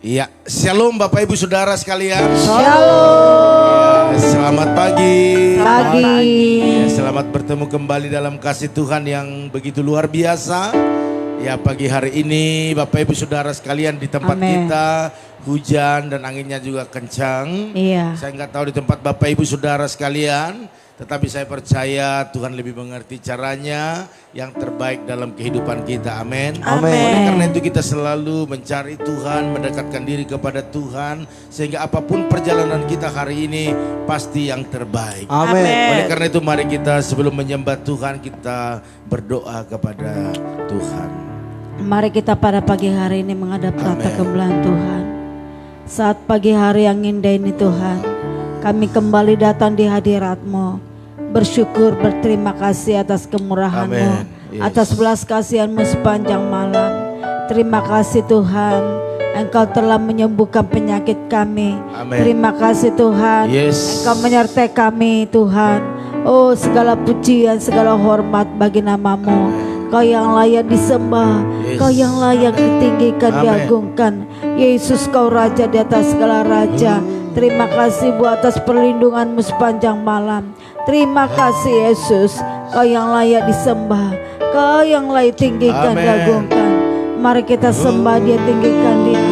Iya, shalom Bapak Ibu Saudara sekalian. Shalom. Ya, selamat pagi. Pagi. Ya, selamat bertemu kembali dalam kasih Tuhan yang begitu luar biasa. Ya, pagi hari ini Bapak Ibu Saudara sekalian di tempat Amen. kita hujan dan anginnya juga kencang. Iya. Saya nggak tahu di tempat Bapak Ibu Saudara sekalian, tetapi saya percaya Tuhan lebih mengerti caranya yang terbaik dalam kehidupan kita. Amin. Amin. Oleh karena itu kita selalu mencari Tuhan, mendekatkan diri kepada Tuhan, sehingga apapun perjalanan kita hari ini pasti yang terbaik. Amin. Oleh karena itu mari kita sebelum menyembah Tuhan kita berdoa kepada Tuhan. Mari kita pada pagi hari ini menghadap tahta Amin. kemuliaan Tuhan. Saat pagi hari yang indah ini Tuhan, kami kembali datang di hadirat-Mu, bersyukur berterima kasih atas kemurahan-Mu, Amin. Yes. atas belas kasihan-Mu sepanjang malam. Terima kasih Tuhan, Engkau telah menyembuhkan penyakit kami. Amin. Terima kasih Tuhan, Yes. Engkau menyertai kami Tuhan. Oh, segala pujian, segala hormat bagi nama-Mu. Kau yang layak disembah, Yes. Kau yang layak ditinggikan, Amin. diagungkan. Yesus, Kau Raja di atas segala raja. Terima kasih buat atas perlindungan-Mu sepanjang malam. Terima kasih Yesus, Kau yang layak disembah, Kau yang layak tinggikan, Amin. diagungkan. Mari kita sembah Dia, tinggikan Dia.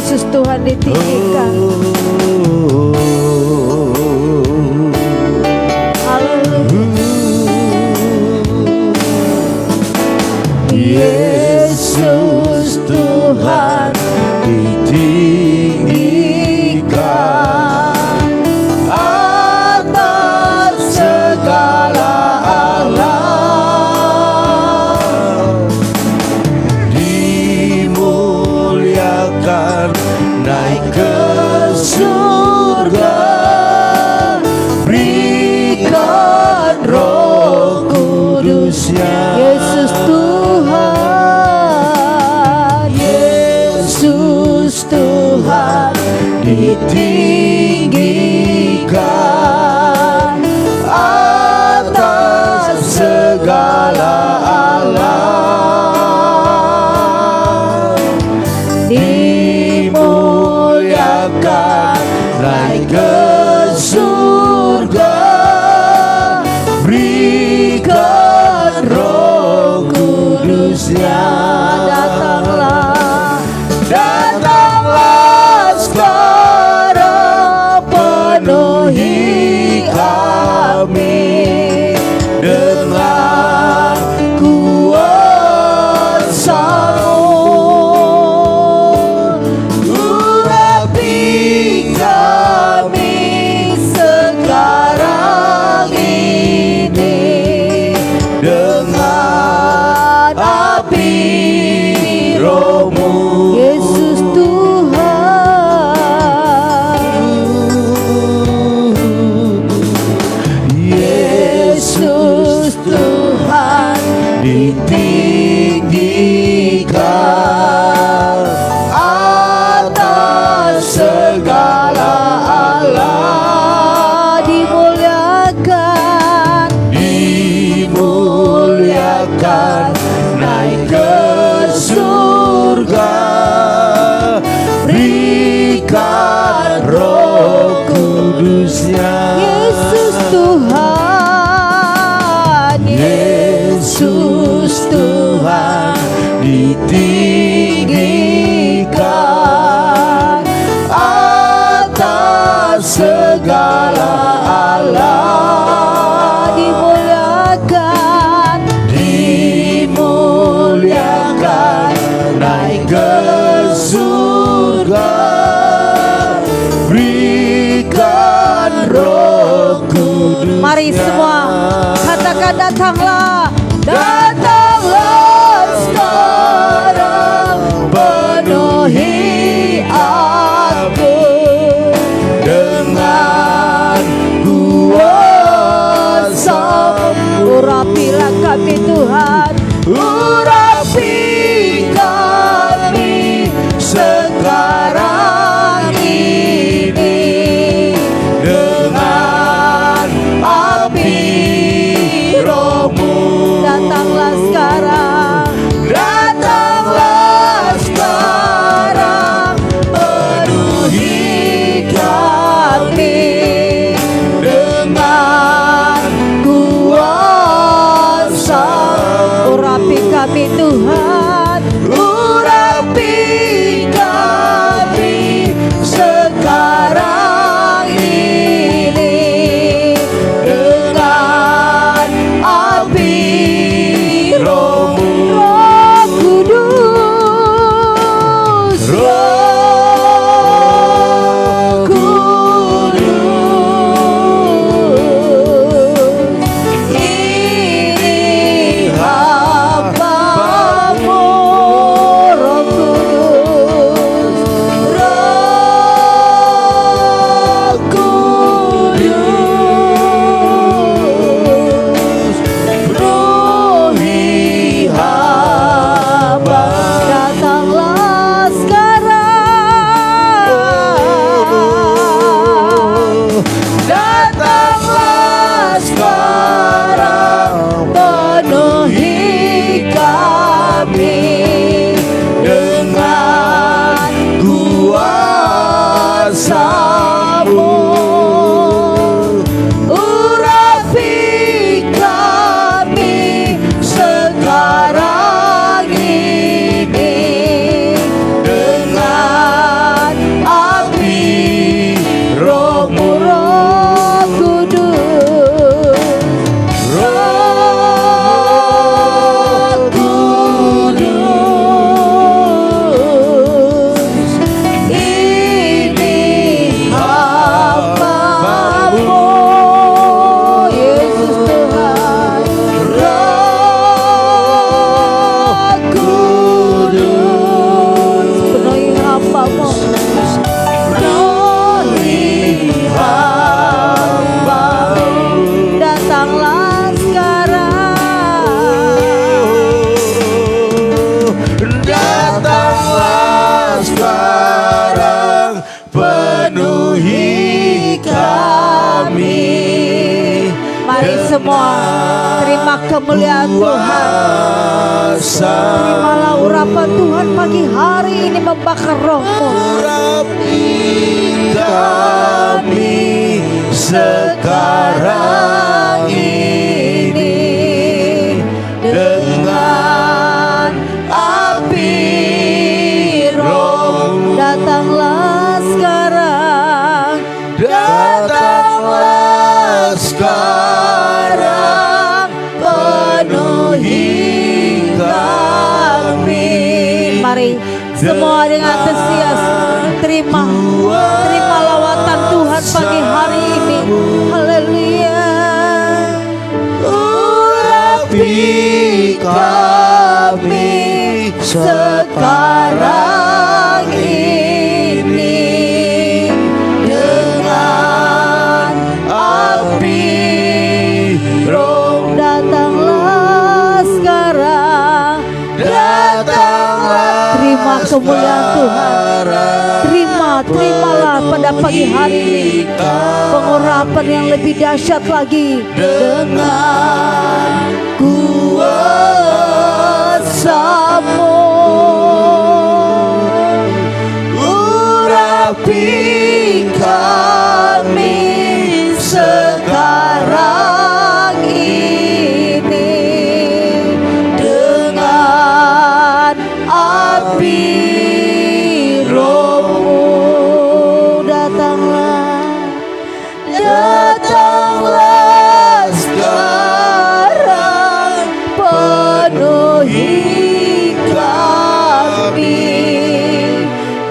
Yesus, Tuhan ditinggikan. Yesus Tuhan ditinggikan atas segala alam, dimuliakan naik ke surga, berikan Roh Kudus-Nya. Yesus Tuhan, Yesus Tuhan ditinggikan Roh Kudusnya. Yesus Tuhan, Yesus Tuhan ditinggikan atas segala Allah, dimuliakan, dimuliakan, naik ke surga, berikan Roh Kudus. Mari semua katakan, datanglah, datanglah sekarang, penuhi aku dengan kuasa. Urapilah kami Tuhan, urapi kami sekarang ini dengan api Roh-Mu. Datanglah sekarang, datanglah sekarang, penuhi kami dengan kuasa. Urapi kami Tuhan, urapi kami sekarang ini dengan api Roh-Mu. Roh Kudus, Roh Kudus, ini hamba-Mu. Roh Kudus, Roh Kudus, penuhi hamba. Datanglah sekarang, datanglah sekarang, penuhi kami dengan kuasa-Mu. Urapi kami sekarang ini dengan api Roh-Mu. Roh Kudus, Roh Kudus, ini hamba-Mu. Yesus Tuhan, Roh Kudus, penuhi hamba-Mu, penuhi hamba-Mu. Datanglah sekarang, Datanglah sekarang, penuhi kami. Mari semua terima kemuliaan Tuhan. Terimalah urapan Tuhan pagi hari ini membakar rohmu. Urapi kami sekarang ini dengan api Roh-Mu. Datanglah sekarang, Datanglah sekarang, penuhi kami. mari semua dengan antusias terima lawatan Tuhan pagi hari ini. Haleluya. Urapi kami sekarang ini dengan api Roh. Datanglah sekarang, Datanglah terima kemuliaan Tuhan. Terimalah pada pagi hari ini pengurapan yang lebih dahsyat lagi dengan kuasa-Mu. Urapi Datanglah sekarang, penuhi kami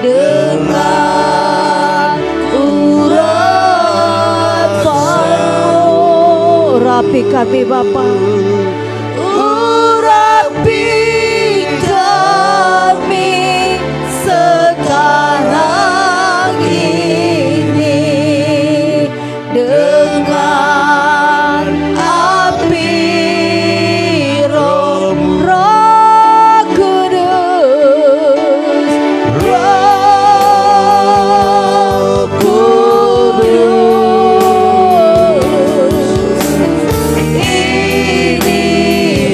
dengan urapan-Mu. Urapi kami Bapa, urapi kami sekarang ini dengan api Roh-Mu. Roh Kudus, Roh Kudus, ini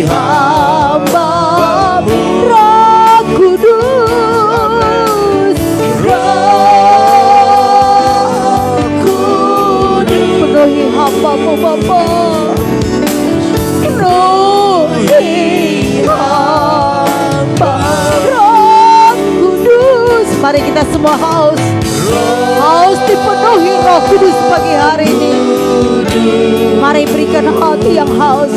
hamba-Mu. Roh Kudus, Roh Kudus, penuhi hamba-Mu Bapa, penuhi hamba. Roh Kudus, mari kita semua haus dipenuhi Roh Kudus pagi hari ini. Mari berikan hati yang haus,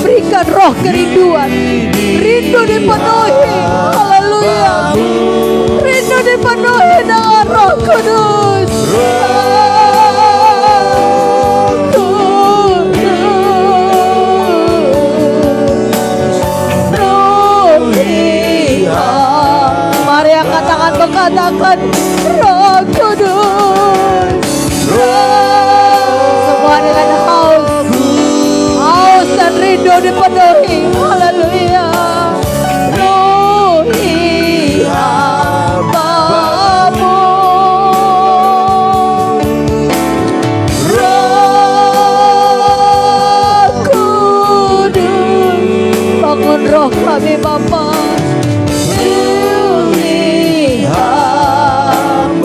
berikan roh kerinduan, rindu dipenuhi. Haleluya, rindu dipenuhi dengan Roh Kudus. Mari angkat tangan berkatakan Roh Kudus. Semua dengan haus dan rindu dipenuhi. Haleluya. Penuhi hamba-Mu. Roh Kudus, bangun roh kami Bapa. Penuhi hamba-Mu.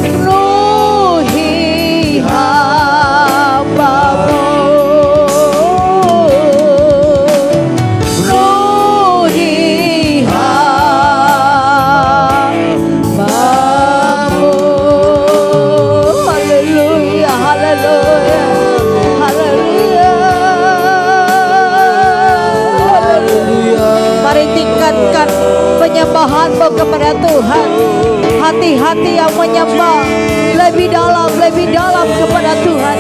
Penuhi hamba-Mu. Penuhi hamba-Mu. Haleluya, haleluya, haleluya, haleluya. Mari tingkatkan penyembahan-Mu kepada Tuhan. Hati-hati yang menyembah lebih dalam kepada Tuhan.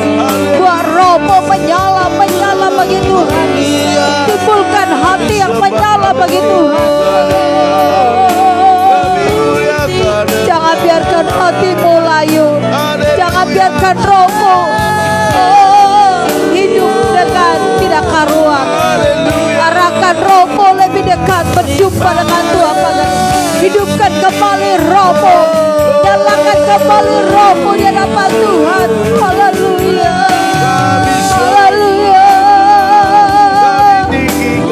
Buat roh-Mu menyala bagi Tuhan. Timbulkan hati yang menyala bagi Tuhan. Jangan biarkan hati-Mu layu. Jangan biarkan roh-Mu hidup dengan tidak karuan. Arahkan roh-Mu lebih dekat berjumpa dengan Tuhan. Hidupkan kembali roh-Mu, nyalakan kembali roh-Mu di hadapan Tuhan. Haleluya, haleluya.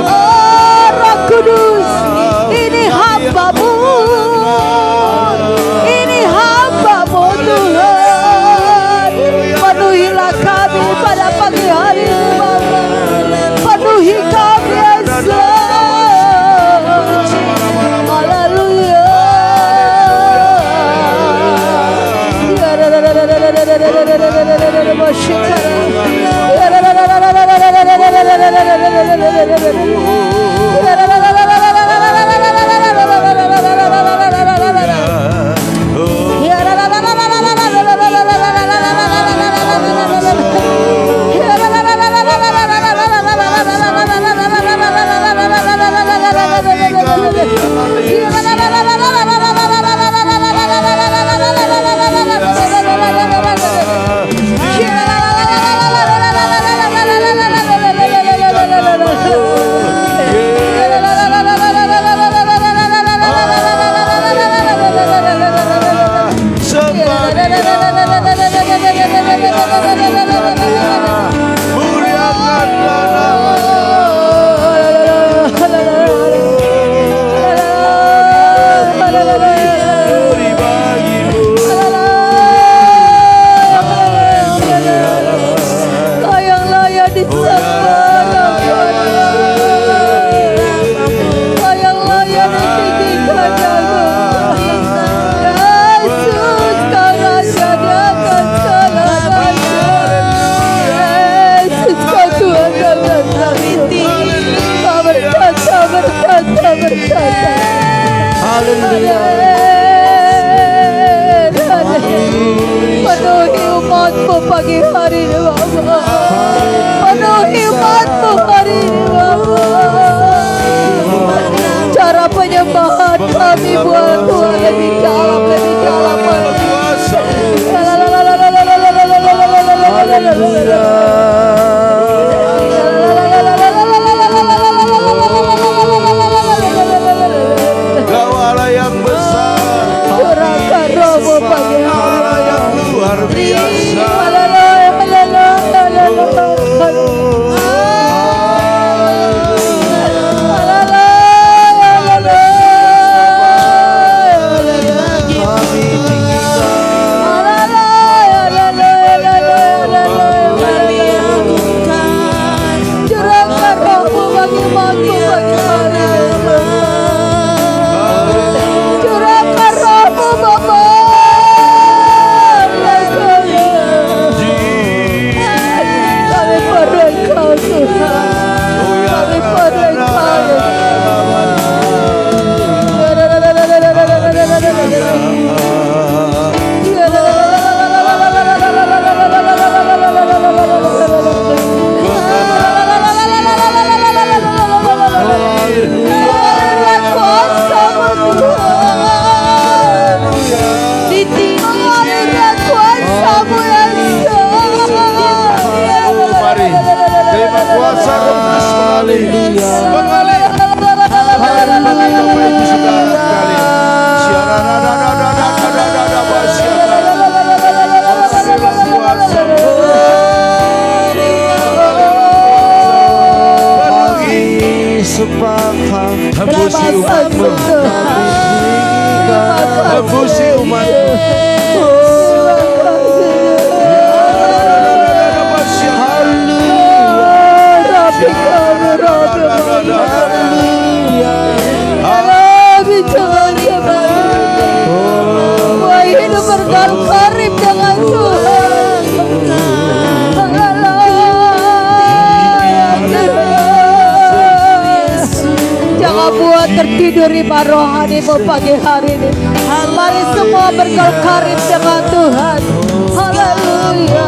Oh Roh Kudus, ini hamba-Mu, ini hamba-Mu Tuhan. Penuhilah kami pada pagi hari ini Bapa. Penuhi kami Yesus. Haleluya. Yesus. pagi hari ini Bapa. Penuhi imanmu hari ini Bapa. Cara penyembahan kami buat Tuhan lebih dalam Kau Allah yang besar, curahkan rohmu pagi hari Allah yang luar biasa. Curahkan rohmu bagi imanmu pagi hari ini. Curahkan rohmu Bapa. Kami perlu Engkau Tuhan. Kami perlu Engkau Mari, terima kuasa Roh Kudus mengalir. Bagi Bapak Ibu Saudara sekalian. Tembusi umatmu, tembusi umatmu. Hidup berkarib dengan Tuhan. Jangan buat tertidur iman rohanimu pagi hari ini. Mari semua berkarib dengan Tuhan. Haleluya.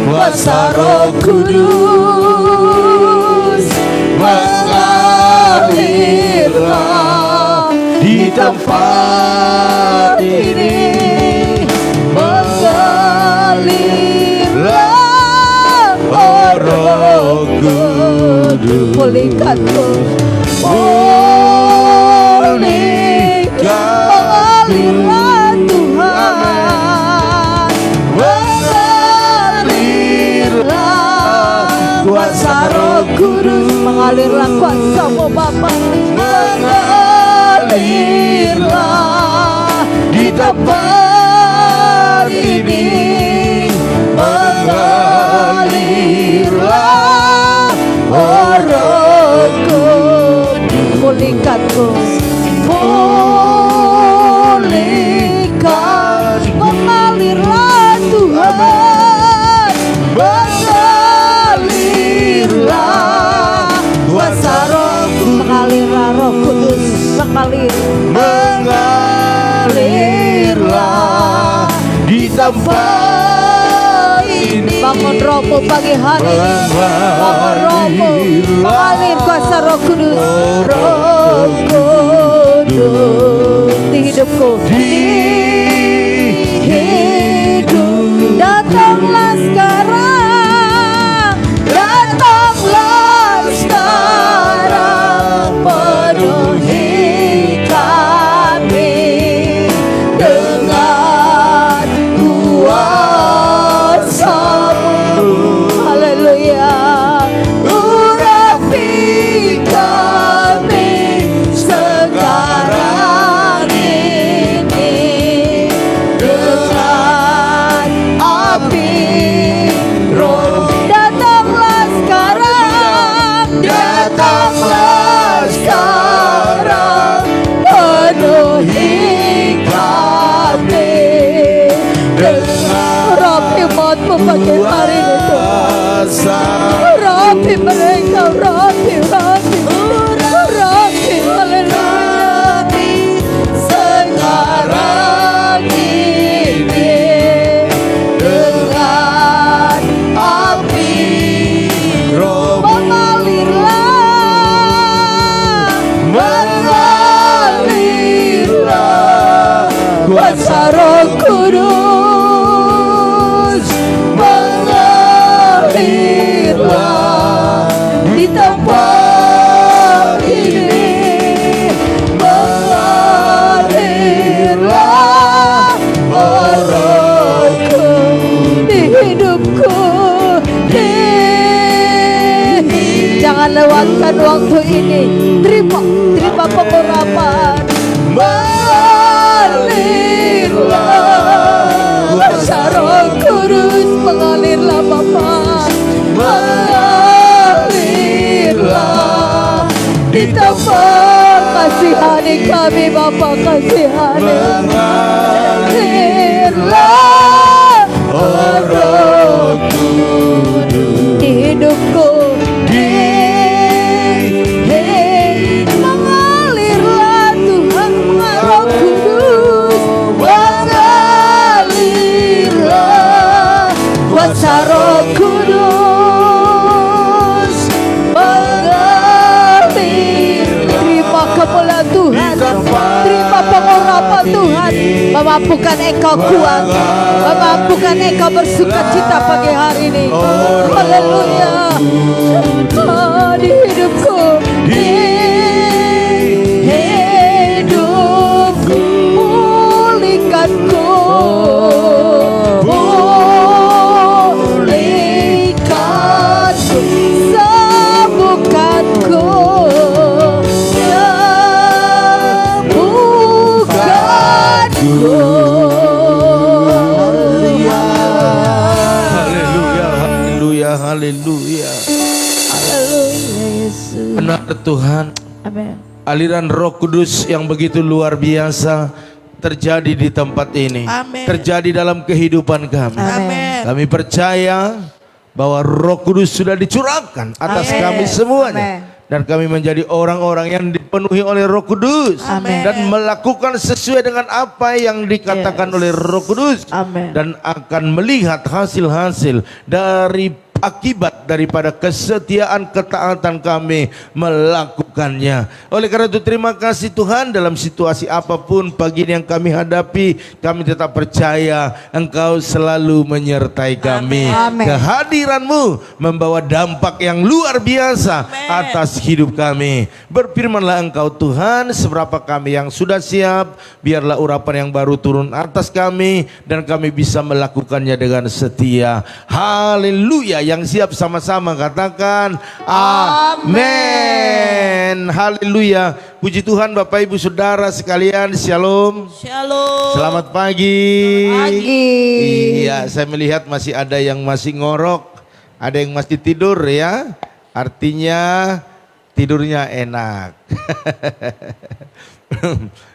Kuasa Roh Kudus mengalirlah di tempat ini, mengalirlah Roh Kudus. Pulihkanku, pulihkan, mengalirlah Tuhan. Kuasa Roh Kudus mengalirlah kuasa-Mu Bapa, mengalirlah di tempat ini, mengalirlah Roh Kudus. Pulihkanku, pulihkan, mengalirlah Tuhan, mengalirlah kuasa Roh Kudus, mengalirlah Roh Kudus, mengalirlah di tempat ini. Bangun rohmu pagi hari ini, bangun rohmu, mengalir kuasa Roh Kudus, Roh Kudus di hidupku, di hidup. Datanglah sekarang, datanglah sekarang, penuhi kami dengan kuasa-Mu. Haleluya. Urapi kami segala kuasa. Urapi mereka, urapi, haleluya. Sekarang ini dengan api Rohmu mengalirlah kuasa Roh Kudus, mengalirlah di tempat ini, mengalirlah Rohku di hidupku. Jangan lewatkan waktu ini. Terima pengurapan. Mengalirlah kuasa Roh Kudus, mengalirlah Bapa, mengalirlah di tempat. Kasihani kami Bapa, kasihani. Mengalirlah Roh Kudus di hidupku. Mengalirlah Tuhan, Roh Kudus, mengalirlah kuasa Roh Kudus, mengalir. Terima kemuliaan Tuhan, terima pengurapan Tuhan, memampukan Engkau kuat, memampukan Engkau bersuka cita pagi hari ini. Haleluya. Di hidupku, di hidupku, pulihkanku, pulihkanku, sembuhkanku, sembuhkanku. Haleluya, haleluya, haleluya. Haleluya Yesus. Benar Tuhan, Amin. aliran Roh Kudus yang begitu luar biasa terjadi di tempat ini. Amin. Terjadi dalam kehidupan kami. Amin. Kami percaya bahwa Roh Kudus sudah dicurahkan atas Amin. kami semuanya. Amin. Dan kami menjadi orang-orang yang dipenuhi oleh Roh Kudus. Amin. Dan melakukan sesuai dengan apa yang dikatakan Yes. oleh Roh Kudus. Amin. Dan akan melihat hasil-hasil dari akibat daripada kesetiaan ketaatan kami melakukannya. Oleh karena itu terima kasih Tuhan, dalam situasi apapun pagi ini yang kami hadapi, kami tetap percaya Engkau selalu menyertai kami. Amin. Kehadiran-Mu membawa dampak yang luar biasa atas hidup kami. Berfirmanlah Engkau Tuhan, seberapa kami yang sudah siap, biarlah urapan yang baru turun atas kami dan kami bisa melakukannya dengan setia. Haleluya. Yang siap sama-sama katakan amin. Haleluya. Puji Tuhan Bapak Ibu Saudara sekalian, shalom. Shalom. Selamat pagi. Pagi. Iya, saya melihat masih ada yang masih ngorok, ada yang masih tidur ya. Artinya tidurnya enak.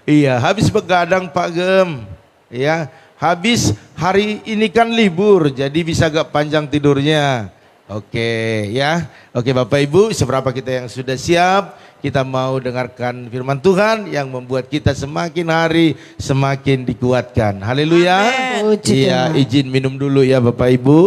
Iya, habis begadang Pak Gem. Ya, habis hari ini kan libur, jadi bisa agak panjang tidurnya. Oke ya, oke Bapak Ibu, seberapa kita yang sudah siap, kita mau dengarkan firman Tuhan yang membuat kita semakin hari semakin dikuatkan. Haleluya. Puji Iya, Tuhan. izin minum dulu ya Bapak Ibu.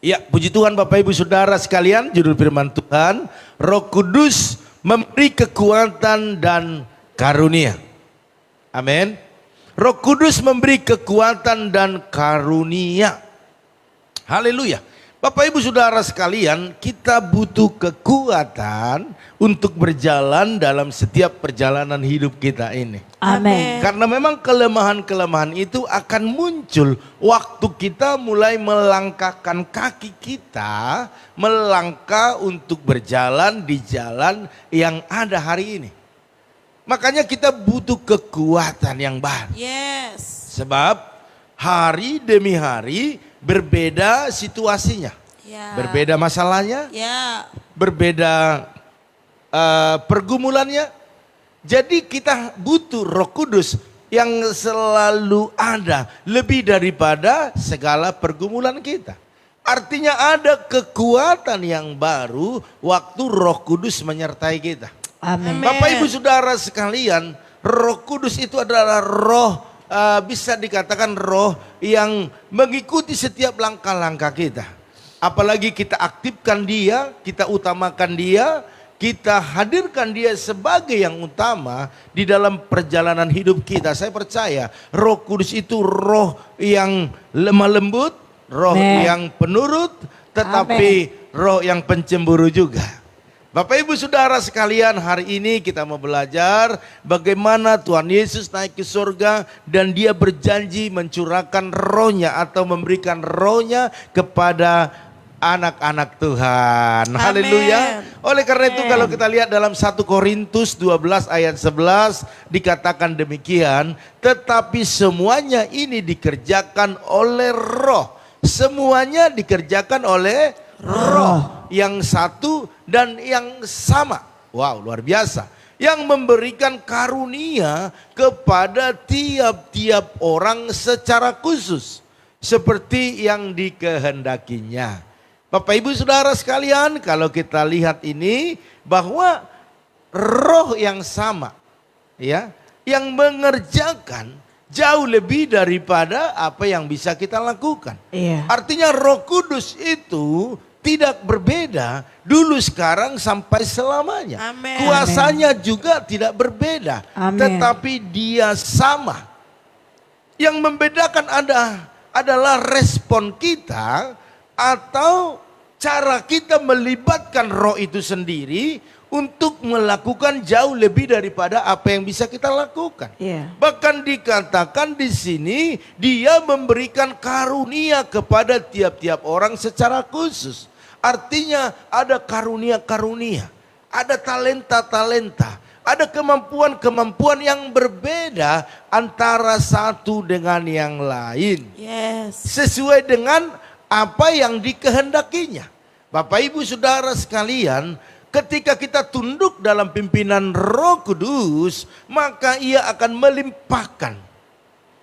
Ya, puji Tuhan Bapak Ibu Saudara sekalian, judul firman Tuhan, Roh Kudus memberi kekuatan dan karunia. Amin. Roh Kudus memberi kekuatan dan karunia. Haleluya. Bapak Ibu Saudara sekalian, kita butuh kekuatan untuk berjalan dalam setiap perjalanan hidup kita ini. Amin. Karena memang kelemahan-kelemahan itu akan muncul waktu kita mulai melangkahkan kaki kita, melangkah untuk berjalan di jalan yang ada hari ini. Makanya kita butuh kekuatan yang baru. Yes. Sebab hari demi hari berbeda situasinya. Ya. Berbeda masalahnya, Ya. berbeda pergumulannya. Jadi kita butuh Roh Kudus yang selalu ada, lebih daripada segala pergumulan kita. Artinya ada kekuatan yang baru waktu Roh Kudus menyertai kita. Amin. Bapak Ibu Saudara sekalian, Roh Kudus itu adalah roh, bisa dikatakan roh yang mengikuti setiap langkah-langkah kita. Apalagi kita aktifkan dia, kita utamakan dia, kita hadirkan dia sebagai yang utama di dalam perjalanan hidup kita. Saya percaya Roh Kudus itu roh yang lemah lembut, roh yang penurut, tetapi roh yang pencemburu juga. Bapak Ibu Saudara sekalian, hari ini kita mau belajar bagaimana Tuhan Yesus naik ke surga dan dia berjanji mencurahkan rohnya atau memberikan rohnya kepada anak-anak Tuhan. Haleluya. Oleh karena itu kalau kita lihat dalam 1 Korintus 12 ayat 11 dikatakan demikian, tetapi semuanya ini dikerjakan oleh roh. Semuanya dikerjakan oleh roh yang satu dan yang sama. Wow, luar biasa. Yang memberikan karunia kepada tiap-tiap orang secara khusus, seperti yang dikehendakinya. Bapak Ibu Saudara sekalian, kalau kita lihat ini bahwa roh yang sama, ya, yang mengerjakan jauh lebih daripada apa yang bisa kita lakukan. Artinya Roh Kudus itu tidak berbeda dulu, sekarang, sampai selamanya. Kuasanya juga tidak berbeda, tetapi dia sama. Yang membedakan adalah respon kita atau cara kita melibatkan roh itu sendiri untuk melakukan jauh lebih daripada apa yang bisa kita lakukan. Bahkan dikatakan di sini dia memberikan karunia kepada tiap-tiap orang secara khusus. Artinya ada karunia-karunia, ada talenta-talenta, ada kemampuan-kemampuan yang berbeda antara satu dengan yang lain. Sesuai dengan apa yang dikehendakinya. Bapak Ibu Saudara sekalian, ketika kita tunduk dalam pimpinan Roh Kudus, maka ia akan melimpahkan.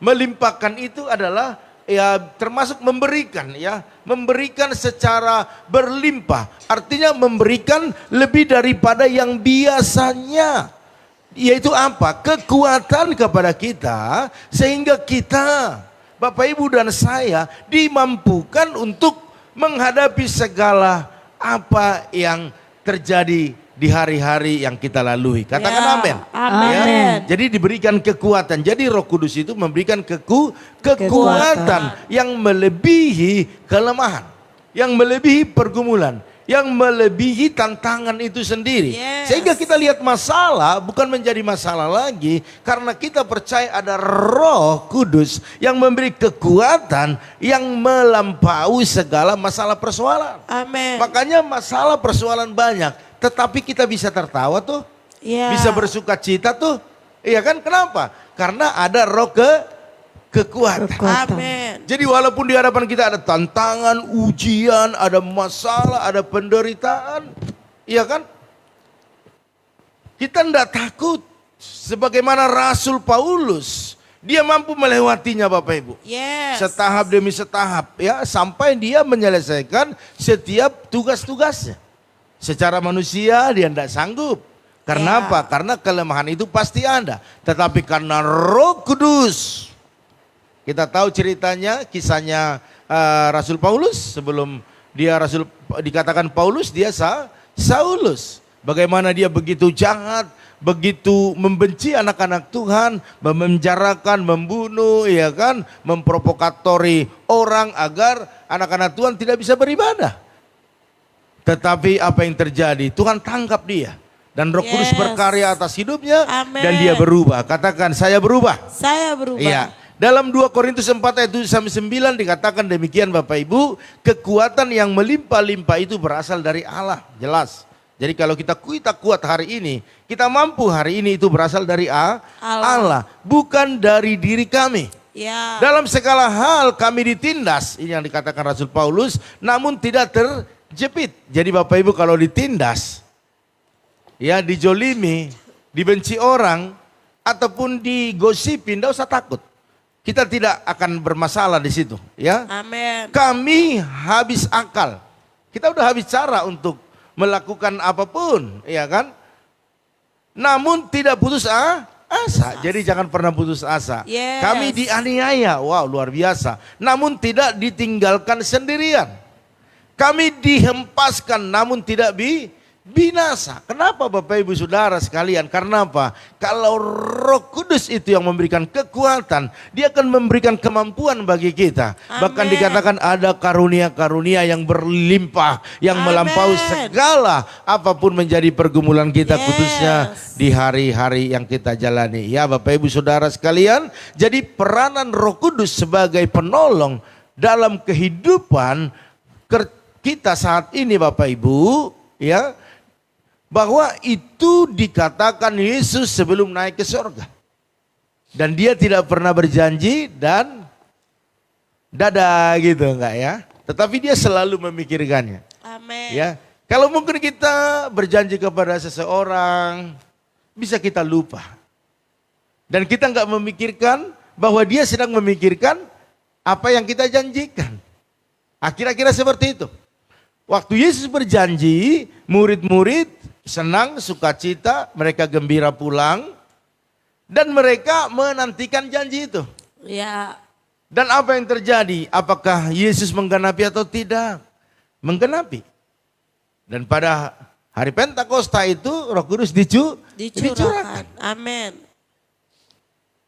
Melimpahkan itu adalah ya termasuk memberikan, ya, memberikan secara berlimpah. Artinya memberikan lebih daripada yang biasanya. Yaitu apa? Kekuatan kepada kita sehingga kita, Bapak Ibu dan saya, dimampukan untuk menghadapi segala apa yang terjadi di hari-hari yang kita lalui. Katakan amin. Ya, jadi diberikan kekuatan. Jadi Roh Kudus itu memberikan kekuatan yang melebihi kelemahan, yang melebihi pergumulan, yang melebihi tantangan itu sendiri. Sehingga kita lihat masalah bukan menjadi masalah lagi, karena kita percaya ada Roh Kudus yang memberi kekuatan yang melampaui segala masalah persoalan. Makanya masalah persoalan banyak, tetapi kita bisa tertawa tuh, bisa bersuka cita tuh, iya kan? Kenapa? Karena ada roh kekuatan. Jadi walaupun di hadapan kita ada tantangan, ujian, ada masalah, ada penderitaan, iya kan? Kita tidak takut. Sebagaimana Rasul Paulus, dia mampu melewatinya, Bapak Ibu. Setahap demi setahap, ya, sampai dia menyelesaikan setiap tugas-tugasnya. Secara manusia dia tidak sanggup. Karena apa? Karena kelemahan itu pasti ada. Tetapi karena Roh Kudus, kita tahu ceritanya, kisahnya Rasul Paulus. Sebelum dia Rasul dikatakan Paulus, dia Saulus. Bagaimana dia begitu jahat, begitu membenci anak-anak Tuhan, memenjarakan, membunuh, ya kan, memprovokatori orang agar anak-anak Tuhan tidak bisa beribadah. Tetapi apa yang terjadi? Tuhan tangkap dia. Dan Roh Kudus berkarya atas hidupnya. Dan dia berubah. Katakan, saya berubah. Saya berubah. Iya. Dalam 2 Korintus 4 ayat 7-9 dikatakan demikian, Bapak Ibu. Kekuatan yang melimpah-limpah itu berasal dari Allah. Jelas. Jadi kalau kita kuat hari ini, kita mampu hari ini, itu berasal dari Allah. Bukan dari diri kami. Dalam segala hal kami ditindas. Ini yang dikatakan Rasul Paulus. Namun tidak terjepit. Jadi Bapak Ibu kalau ditindas, ya, dijolimi, dibenci orang, ataupun digosipin, tidak usah takut. Kita tidak akan bermasalah di situ, ya. Amin. Kami habis akal. Kita udah habis cara untuk melakukan apapun, ya kan? Namun tidak putus asa. Jadi jangan pernah putus asa. Yes. Kami dianiaya, wow luar biasa. Namun tidak ditinggalkan sendirian. Kami dihempaskan namun tidak binasa. Kenapa Bapak Ibu Saudara sekalian? Karena apa? Kalau Roh Kudus itu yang memberikan kekuatan, dia akan memberikan kemampuan bagi kita. Amen. Bahkan dikatakan ada karunia-karunia yang berlimpah, yang Amen. melampaui segala apapun menjadi pergumulan kita, Yes. khususnya di hari-hari yang kita jalani. Ya Bapak Ibu Saudara sekalian, jadi peranan Roh Kudus sebagai penolong dalam kehidupan kita saat ini Bapak Ibu, ya, bahwa itu dikatakan Yesus sebelum naik ke surga. Dan dia tidak pernah berjanji dan dadah gitu enggak ya. Tetapi dia selalu memikirkannya. Amin. Ya. Kalau mungkin kita berjanji kepada seseorang, bisa kita lupa. Dan kita enggak memikirkan bahwa dia sedang memikirkan apa yang kita janjikan. Kira-kira seperti itu. Waktu Yesus berjanji, murid-murid senang, sukacita, mereka gembira pulang. Dan mereka menantikan janji itu. Ya. Dan apa yang terjadi? Apakah Yesus menggenapi atau tidak? Menggenapi. Dan pada hari Pentakosta itu Roh Kudus dicurahkan. Amin.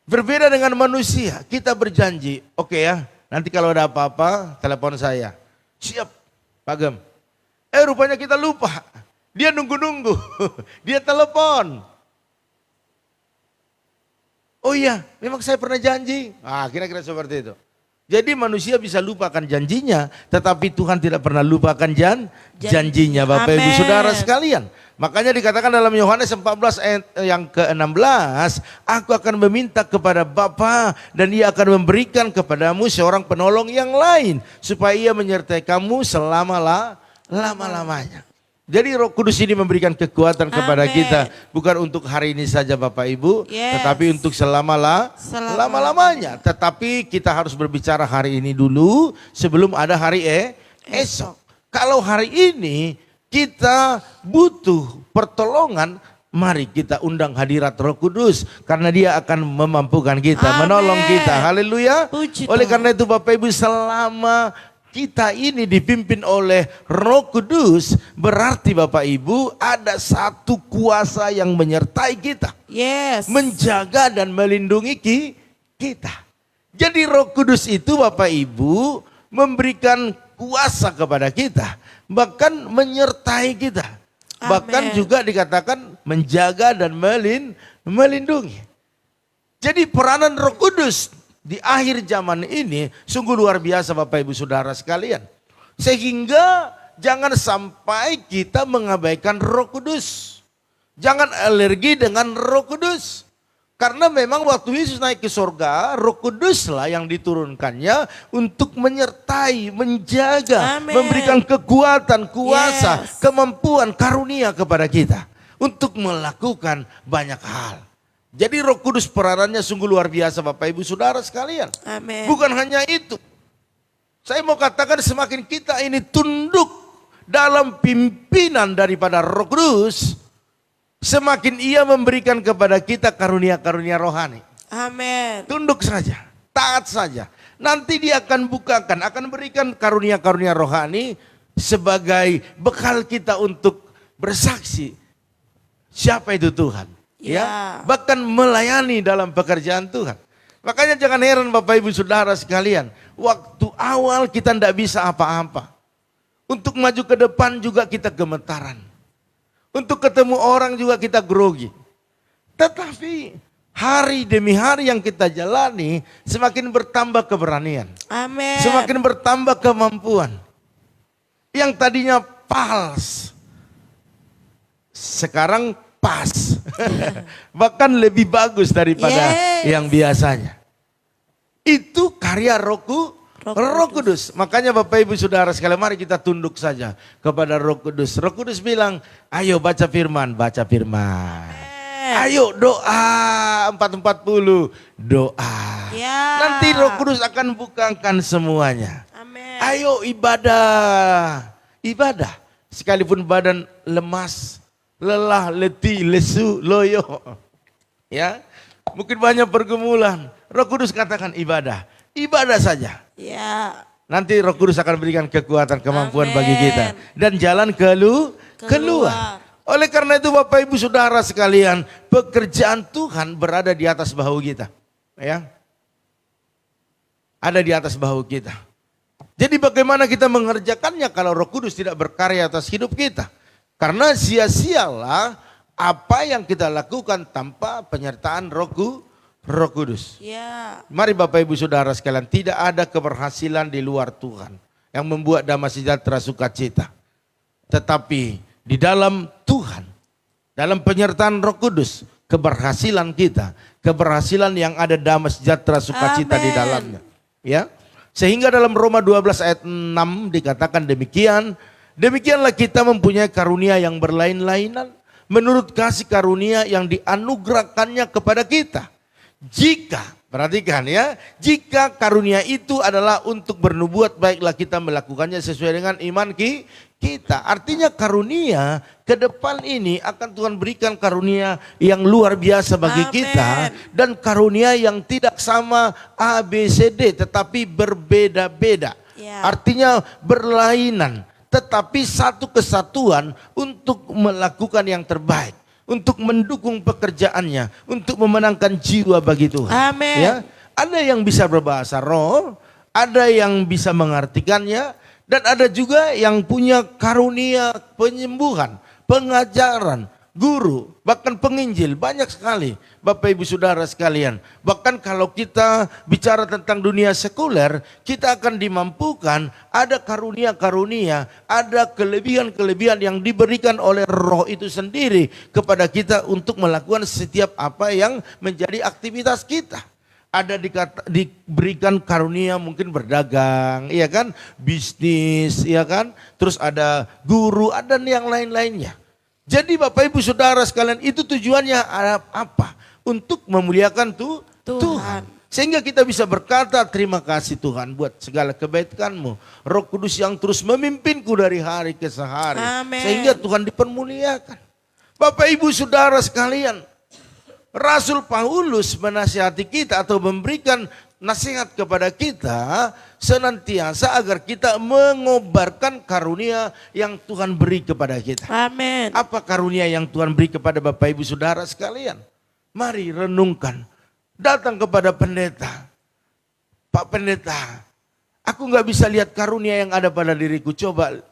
Berbeda dengan manusia, kita berjanji, oke ya, nanti kalau ada apa-apa telepon saya. Siap, Pak Gem. Rupanya kita lupa. Dia nunggu-nunggu, dia telepon. Oh iya, memang saya pernah janji. Kira-kira seperti itu. Jadi manusia bisa lupakan janjinya, tetapi Tuhan tidak pernah lupakan janjinya Bapak Ibu Amen. Saudara sekalian. Makanya dikatakan dalam Yohanes 14 ayat yang ke-16, aku akan meminta kepada Bapa dan Dia akan memberikan kepadamu seorang penolong yang lain, supaya Ia menyertai kamu selama-lamanya. Jadi Roh Kudus ini memberikan kekuatan kepada Amen. kita, bukan untuk hari ini saja Bapak Ibu, Yes. tetapi untuk selama-lamanya. Tetapi kita harus berbicara hari ini dulu sebelum ada hari esok. Kalau hari ini kita butuh pertolongan, mari kita undang hadirat Roh Kudus karena Dia akan memampukan kita, Amen. menolong kita. Haleluya. Puji Oleh Tuhan. karena itu Bapak Ibu, selama kita ini dipimpin oleh Roh Kudus, berarti Bapak Ibu ada satu kuasa yang menyertai kita. Yes. Menjaga dan melindungi kita. Jadi Roh Kudus itu Bapak Ibu memberikan kuasa kepada kita. Bahkan menyertai kita. Bahkan Amen. juga dikatakan menjaga dan melindungi. Jadi peranan Roh Kudus di akhir zaman ini sungguh luar biasa Bapak Ibu Saudara sekalian. Sehingga jangan sampai kita mengabaikan Roh Kudus. Jangan alergi dengan Roh Kudus. Karena memang waktu Yesus naik ke surga, Roh Kuduslah yang diturunkannya untuk menyertai, menjaga, Amen. memberikan kekuatan, kuasa, Yes. kemampuan, karunia kepada kita untuk melakukan banyak hal. Jadi Roh Kudus peranannya sungguh luar biasa Bapak Ibu Saudara sekalian. Amin. Bukan hanya itu. Saya mau katakan semakin kita ini tunduk dalam pimpinan daripada Roh Kudus, semakin Ia memberikan kepada kita karunia-karunia rohani. Amin. Tunduk saja, taat saja. Nanti Dia akan bukakan, akan berikan karunia-karunia rohani sebagai bekal kita untuk bersaksi siapa itu Tuhan. Ya, bahkan melayani dalam pekerjaan Tuhan. Makanya jangan heran Bapak Ibu Saudara sekalian, waktu awal kita tidak bisa apa-apa. Untuk maju ke depan juga kita gemetaran. Untuk ketemu orang juga kita grogi. Tetapi hari demi hari yang kita jalani semakin bertambah keberanian. Amin. Semakin bertambah kemampuan. Yang tadinya pals, sekarang pas. Bahkan lebih bagus daripada Yes. yang biasanya. Itu karya Roh Kudus. Makanya Bapak Ibu Saudara sekalian, mari kita tunduk saja kepada Roh Kudus. Roh Kudus bilang, ayo baca firman, baca firman. Ayo doa 440. Doa. Ya. Nanti Roh Kudus akan bukakan semuanya. Amin. Ayo ibadah. Ibadah. Sekalipun badan lemas, lelah, letih, lesu, loyo. Ya. Mungkin banyak pergumulan. Roh Kudus katakan ibadah. Ibadah saja. Ya. Nanti Roh Kudus akan berikan kekuatan, kemampuan Amin. bagi kita. Dan jalan keluar. Oleh karena itu Bapak Ibu Saudara sekalian, pekerjaan Tuhan berada di atas bahu kita. Ya. Ada di atas bahu kita. Jadi bagaimana kita mengerjakannya kalau Roh Kudus tidak berkarya atas hidup kita? Karena sia-sialah apa yang kita lakukan tanpa penyertaan Roh Kudus. Ya. Mari Bapak Ibu Saudara sekalian, tidak ada keberhasilan di luar Tuhan yang membuat damai sejahtera sukacita. Tetapi di dalam Tuhan, dalam penyertaan Roh Kudus, keberhasilan kita, keberhasilan yang ada damai sejahtera sukacita di Amin. dalamnya. Ya. Sehingga dalam Roma 12 ayat 6 dikatakan demikian, demikianlah kita mempunyai karunia yang berlain-lainan menurut kasih karunia yang dianugerahkannya kepada kita. Jika, perhatikan ya, jika karunia itu adalah untuk bernubuat, baiklah kita melakukannya sesuai dengan iman kita. Artinya karunia ke depan ini akan Tuhan berikan karunia yang luar biasa bagi Amin. kita. Dan karunia yang tidak sama A, B, C, D tetapi berbeda-beda. Ya. Artinya berlainan tetapi satu kesatuan untuk melakukan yang terbaik. Untuk mendukung pekerjaannya, untuk memenangkan jiwa bagi Tuhan. Amin. Ya, ada yang bisa berbahasa roh, ada yang bisa mengartikannya, dan ada juga yang punya karunia penyembuhan, pengajaran, guru, bahkan penginjil, banyak sekali Bapak Ibu Saudara sekalian. Bahkan kalau kita bicara tentang dunia sekuler, kita akan dimampukan ada karunia-karunia, ada kelebihan-kelebihan yang diberikan oleh roh itu sendiri kepada kita untuk melakukan setiap apa yang menjadi aktivitas kita. Ada diberikan karunia mungkin berdagang, iya kan, bisnis, iya kan, terus ada guru, ada yang lain-lainnya. Jadi Bapak Ibu Saudara sekalian, itu tujuannya apa? Untuk memuliakan Tuhan. Sehingga kita bisa berkata terima kasih Tuhan buat segala kebaikan-Mu. Roh Kudus yang terus memimpinku dari hari ke hari. Amin. Sehingga Tuhan dipermuliakan. Bapak Ibu Saudara sekalian, Rasul Paulus menasihati kita atau memberikan nasihat kepada kita senantiasa agar kita mengobarkan karunia yang Tuhan beri kepada kita. Amin. Apa karunia yang Tuhan beri kepada Bapak Ibu Saudara sekalian? Mari renungkan. Datang kepada pendeta. Pak Pendeta, aku nggak bisa lihat karunia yang ada pada diriku. Coba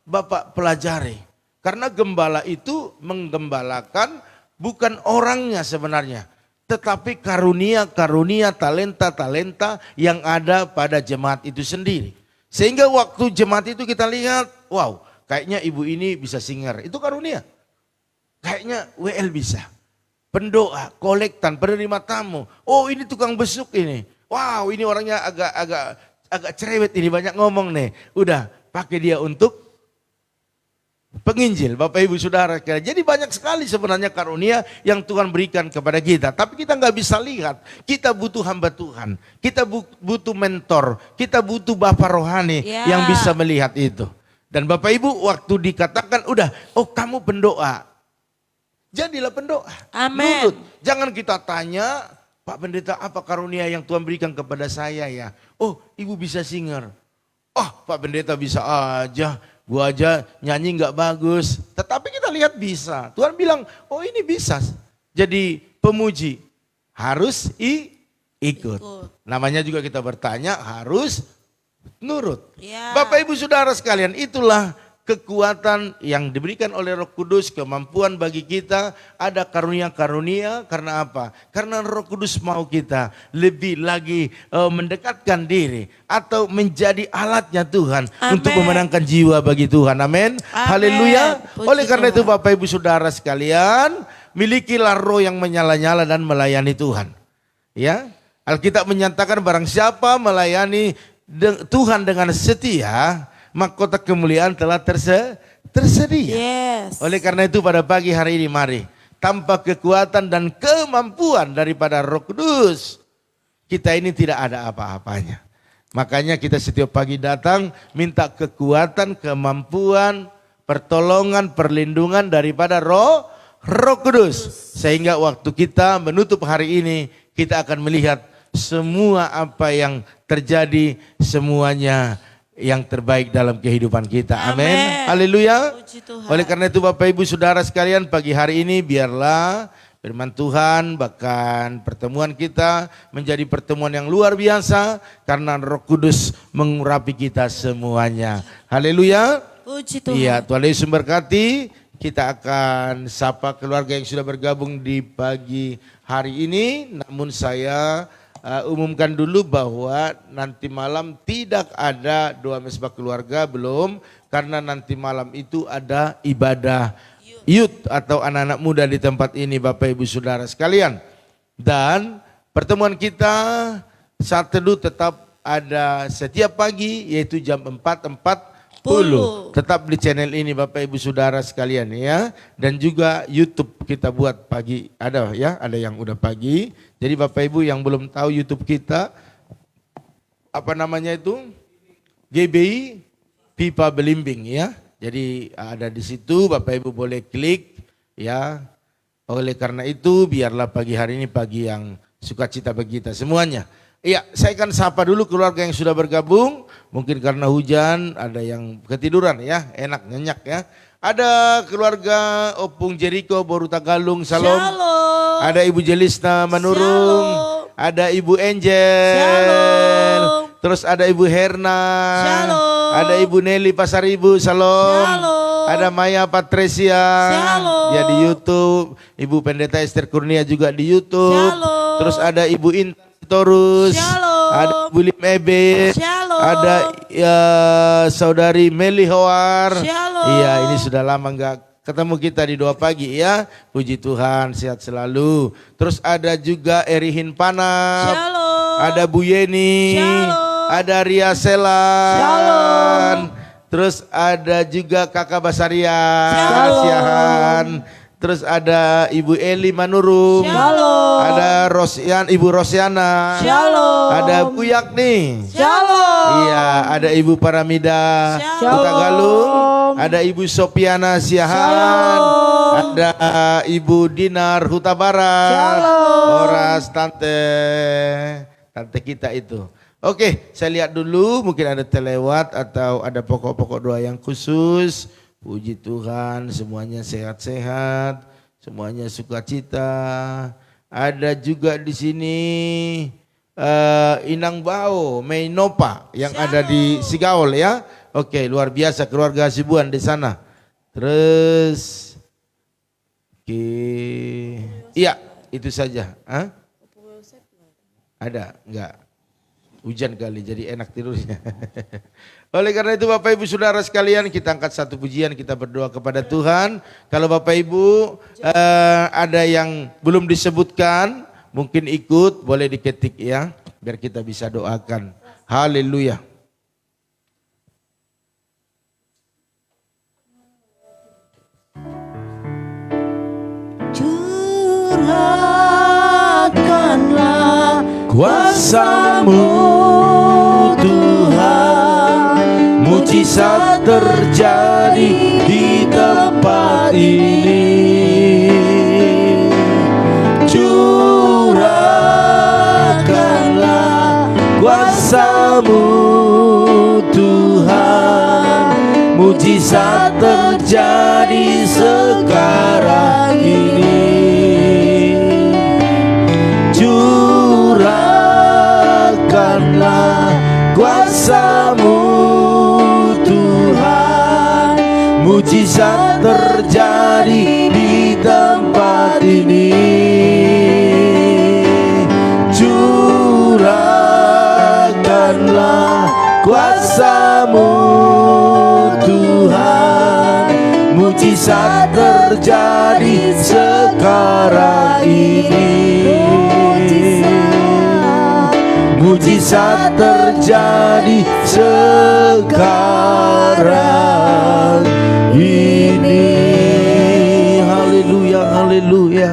Bapak pelajari. Karena gembala itu menggembalakan bukan orangnya sebenarnya. Tetapi karunia-karunia, talenta-talenta yang ada pada jemaat itu sendiri. Sehingga waktu jemaat itu kita lihat, wow, kayaknya ibu ini bisa singer. Itu karunia. Kayaknya WL bisa. Pendoa, kolektan, penerima tamu. Oh, ini tukang besuk ini. Wow, ini orangnya agak cerewet ini, banyak ngomong nih. Udah, pakai dia untuk penginjil, Bapak Ibu Saudara. Jadi banyak sekali sebenarnya karunia yang Tuhan berikan kepada kita. Tapi kita nggak bisa lihat. Kita butuh hamba Tuhan. Kita butuh mentor. Kita butuh Bapak rohani yang bisa melihat itu. Dan Bapak Ibu waktu dikatakan udah, oh kamu pendoa. Jadilah pendoa. Amin. Nurut. Jangan kita tanya, Pak Pendeta apa karunia yang Tuhan berikan kepada saya ya. Oh ibu bisa singer. Oh Pak Pendeta bisa aja. Gua aja nyanyi nggak bagus, tetapi kita lihat bisa. Tuhan bilang, oh ini bisa. Jadi pemuji harus ikut. Namanya juga kita bertanya harus nurut. Ya. Bapak Ibu Saudara sekalian, itulah kekuatan yang diberikan oleh Roh Kudus, kemampuan bagi kita, ada karunia-karunia. Karena apa? Karena Roh Kudus mau kita lebih lagi mendekatkan diri atau menjadi alatnya Tuhan. Amin. Untuk memenangkan jiwa bagi Tuhan. Amin. Haleluya. Puji Oleh karena Tuhan. itu Bapak Ibu Saudara sekalian, milikilah roh yang menyala-nyala dan melayani Tuhan. Ya, Alkitab menyatakan barang siapa melayani Tuhan dengan setia, mahkota kemuliaan telah tersedia. Yes. Oleh karena itu pada pagi hari ini mari tanpa kekuatan dan kemampuan daripada Roh Kudus, kita ini tidak ada apa-apanya. Makanya kita setiap pagi datang minta kekuatan, kemampuan, pertolongan, perlindungan daripada Roh Kudus. Sehingga waktu kita menutup hari ini, kita akan melihat semua apa yang terjadi, semuanya yang terbaik dalam kehidupan kita. Amin. Haleluya. Puji Tuhan. Oleh karena itu Bapak Ibu Saudara sekalian, pagi hari ini biarlah firman Tuhan bahkan pertemuan kita menjadi pertemuan yang luar biasa karena Roh Kudus mengurapi kita semuanya. Haleluya. Puji Tuhan. Iya, Tuhan Yesus memberkati. Kita akan sapa keluarga yang sudah bergabung di pagi hari ini. Namun saya umumkan dulu bahwa nanti malam tidak ada doa mesbah keluarga, belum. Karena nanti malam itu ada ibadah youth atau anak-anak muda di tempat ini Bapak Ibu Saudara sekalian. Dan pertemuan kita saat teduh tetap ada setiap pagi yaitu jam 4.40. Tetap di channel ini Bapak Ibu Saudara sekalian ya. Dan juga YouTube kita buat pagi, ada ya, ada yang udah pagi. Jadi Bapak Ibu yang belum tahu YouTube kita, apa namanya itu? GBI Pipa Belimbing ya. Jadi ada di situ Bapak Ibu boleh klik ya. Oleh karena itu biarlah pagi hari ini pagi yang sukacita bagi kita semuanya. Iya, saya akan sapa dulu keluarga yang sudah bergabung. Mungkin karena hujan ada yang ketiduran ya, enak nyenyak ya. Ada keluarga Opung Jericho Boru Tagalung, Salom. Shalom. Ada Ibu Jelisna Manurung. Shalom. Ada Ibu Angel. Shalom. Terus ada Ibu Herna. Shalom. Ada Ibu Nelly Pasaribu, Salom. Shalom. Ada Maya Patricia. Shalom. Dia di YouTube. Ibu Pendeta Esther Kurnia juga di YouTube. Shalom. Terus ada Ibu Intan Torus. Shalom. Ada Ibu Lim Ebe. Shalom. Ada Saudari Meli Howar. Shalom. Iya, ini sudah lama enggak ketemu kita di doa pagi ya. Puji Tuhan, sehat selalu. Terus ada juga Erihin Panap. Shalom. Ada Bu Yeni. Shalom. Ada Ria Selan. Shalom. Terus ada juga Kakak Basaria. Shalom. Kasihan. Terus ada Ibu Eli Manurung. Shalom. Ada Ibu Rosiana. Shalom. Ada Bu Yakni. Shalom. Iya, ada Ibu Paramida Shalom. Tagalung. Ada Ibu Sopiana Siahan. Shalom. Ada Ibu Dinar Huta Barat. Shalom. Oras tante kita itu. Oke, saya lihat dulu mungkin ada terlewat atau ada pokok-pokok doa yang khusus. Puji Tuhan, semuanya sehat-sehat, semuanya sukacita. Ada juga di sini Inang Bao, Meinopa yang ada di Sigaol ya. Oke, luar biasa keluarga Hasibuan di sana. Terus, iya itu saja. Hah? Ada? Enggak. Hujan kali jadi enak tidurnya. Oleh karena itu Bapak Ibu Saudara sekalian, kita angkat satu pujian, kita berdoa kepada Tuhan. Kalau Bapak Ibu ada yang belum disebutkan, mungkin ikut, boleh diketik ya, biar kita bisa doakan. Haleluya. Curhatkanlah Kuasa-Mu Tuhan, mujizat terjadi di tempat ini. Curahkanlah kuasa-Mu Tuhan, mujizat terjadi sekarang ini. Curahkanlah kuasa-Mu Tuhan, mujizat terjadi di tempat ini. Curahkanlah kuasa-Mu Tuhan, mujizat terjadi sekarang ini. Mujizat terjadi sekarang ini. Haleluya, haleluya.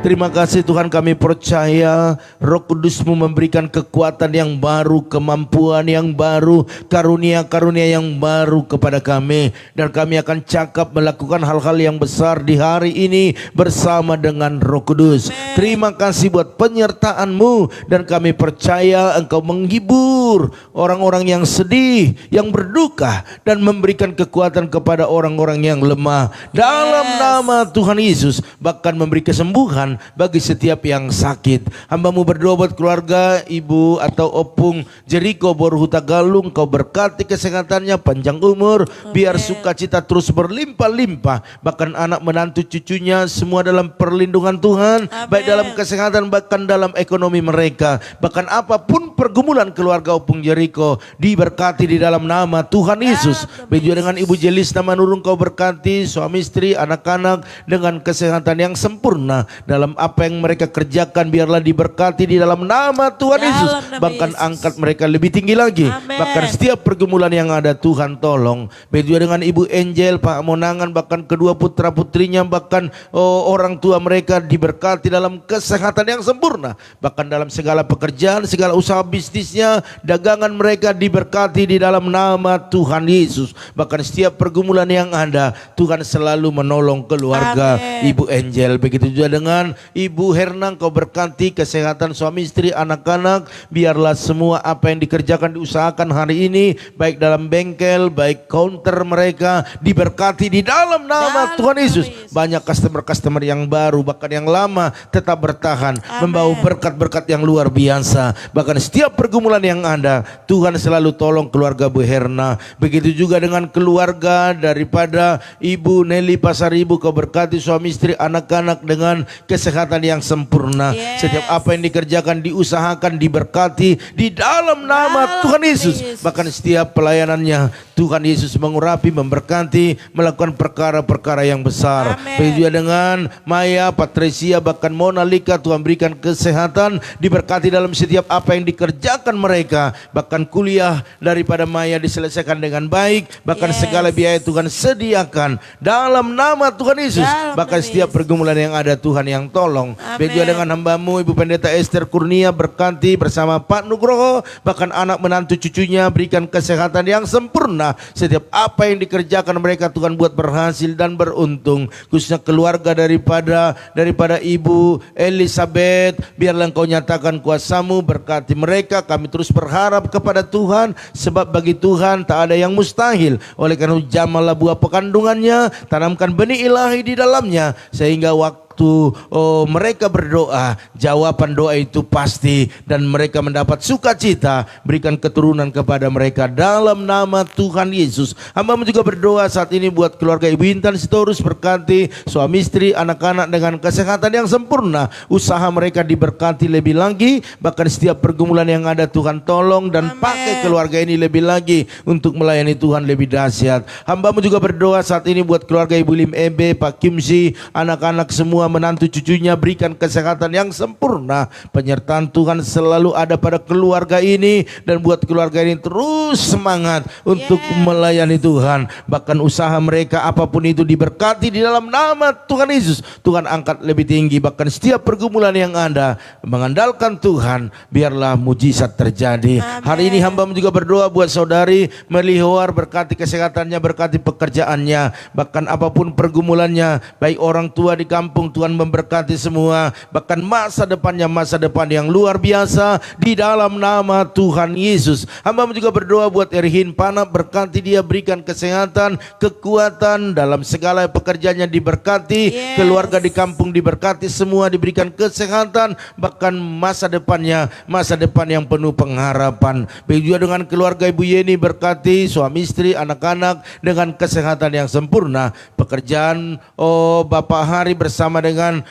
Terima kasih Tuhan, kami percaya Roh Kudus-Mu memberikan kekuatan yang baru, kemampuan yang baru, karunia-karunia yang baru kepada kami. Dan kami akan cakap melakukan hal-hal yang besar di hari ini bersama dengan Roh Kudus. Terima kasih buat penyertaan-Mu, dan kami percaya Engkau menghibur orang-orang yang sedih, yang berduka, dan memberikan kekuatan kepada orang-orang yang lemah. Dalam nama Tuhan Yesus, bahkan memberi kesembuhan bagi setiap yang sakit. Hamba-Mu berdoa buat keluarga Ibu atau Opung Jeriko Borhuta Galung, Kau berkati kesehatannya, panjang umur, biar sukacita terus berlimpah-limpah, bahkan anak menantu cucunya semua dalam perlindungan Tuhan, baik dalam kesehatan bahkan dalam ekonomi mereka, bahkan apapun pergumulan keluarga Opung Jeriko diberkati di dalam nama Tuhan Yesus. Begitu dengan Ibu Jelis nama Nurung, Kau berkati suami istri, anak-anak dengan kesehatan yang sempurna. Dalam apa yang mereka kerjakan biarlah diberkati di dalam nama Tuhan Yesus. Bahkan angkat mereka lebih tinggi lagi. Bahkan setiap pergumulan yang ada Tuhan tolong. Begitu dengan Ibu Angel, Pak Monangan, bahkan kedua putra putrinya, bahkan orang tua mereka diberkati dalam kesehatan yang sempurna. Bahkan dalam segala pekerjaan, segala usaha bisnisnya, dagangan mereka diberkati di dalam nama Tuhan Yesus. Bahkan setiap pergumulan yang ada Tuhan selalu menolong keluarga Ibu Angel. Begitu juga dengan Ibu Hernang, Kau berkati kesehatan suami istri, anak-anak, biarlah semua apa yang dikerjakan, diusahakan hari ini, baik dalam bengkel, baik counter mereka, diberkati di dalam nama Tuhan Yesus. Banyak customer-customer yang baru, bahkan yang lama tetap bertahan, membawa berkat-berkat yang luar biasa. Bahkan setiap pergumulan yang ada Tuhan selalu tolong keluarga Bu Herna. Begitu juga dengan keluarga daripada Ibu Nelly Pasaribu, Kau berkati suami istri, anak-anak dengan kesehatan yang sempurna. Setiap apa yang dikerjakan, diusahakan, diberkati di dalam nama Tuhan Yesus. Bahkan setiap pelayanannya Tuhan Yesus mengurapi, memberkati, melakukan perkara-perkara yang besar. Begitu juga dengan Maya, Patricia, bahkan Mona Lika, Tuhan berikan kesehatan, diberkati dalam setiap apa yang dikerjakan mereka. Bahkan kuliah daripada Maya diselesaikan dengan baik, bahkan segala biaya Tuhan sediakan dalam nama Tuhan Yesus. Bahkan setiap pergumulan yang ada Tuhan yang tolong. Begitu juga dengan hamba-Mu Ibu Pendeta Esther Kurnia, berkati bersama Pak Nugroho, bahkan anak menantu cucunya, berikan kesehatan yang sempurna. Setiap apa yang dikerjakan mereka Tuhan buat berhasil dan beruntung. Khususnya keluarga daripada Ibu Elizabeth, biarlah Engkau nyatakan kuasa-Mu, berkati mereka. Kami terus berharap kepada Tuhan, sebab bagi Tuhan tak ada yang mustahil. Oleh karena jamahlah buah pekandungannya, tanamkan benih ilahi di dalamnya, sehingga waktu mereka berdoa, jawaban doa itu pasti, dan mereka mendapat sukacita. Berikan keturunan kepada mereka dalam nama Tuhan Yesus. Hamba-Mu juga berdoa saat ini buat keluarga Ibu Intan Sitorus, berkati suami istri, anak-anak dengan kesehatan yang sempurna. Usaha mereka diberkati lebih lagi, bahkan setiap pergumulan yang ada Tuhan tolong, dan pakai keluarga ini lebih lagi untuk melayani Tuhan lebih dahsyat. Hamba-Mu juga berdoa saat ini buat keluarga Ibu Lim Ebe, Pak Kimsi, anak-anak semua, menantu cucunya, berikan kesehatan yang sempurna. Penyertaan Tuhan selalu ada pada keluarga ini, dan buat keluarga ini terus semangat untuk melayani Tuhan. Bahkan usaha mereka apapun itu diberkati di dalam nama Tuhan Yesus. Tuhan angkat lebih tinggi, bahkan setiap pergumulan yang ada mengandalkan Tuhan, biarlah mujizat terjadi. Hari ini hamba-Mu juga berdoa buat saudari Melihowar, berkati kesehatannya, berkati pekerjaannya, bahkan apapun pergumulannya, baik orang tua di kampung, Tuhan memberkati semua, bahkan masa depannya masa depan yang luar biasa di dalam nama Tuhan Yesus. Hamba-Mu juga berdoa buat Erhin Panap, berkati dia, berikan kesehatan, kekuatan dalam segala pekerjaannya diberkati, keluarga di kampung diberkati, semua diberikan kesehatan, bahkan masa depannya masa depan yang penuh pengharapan. Begitu juga dengan keluarga Ibu Yeni, berkati suami istri, anak-anak dengan kesehatan yang sempurna. Pekerjaan Bapak Hari bersama dengan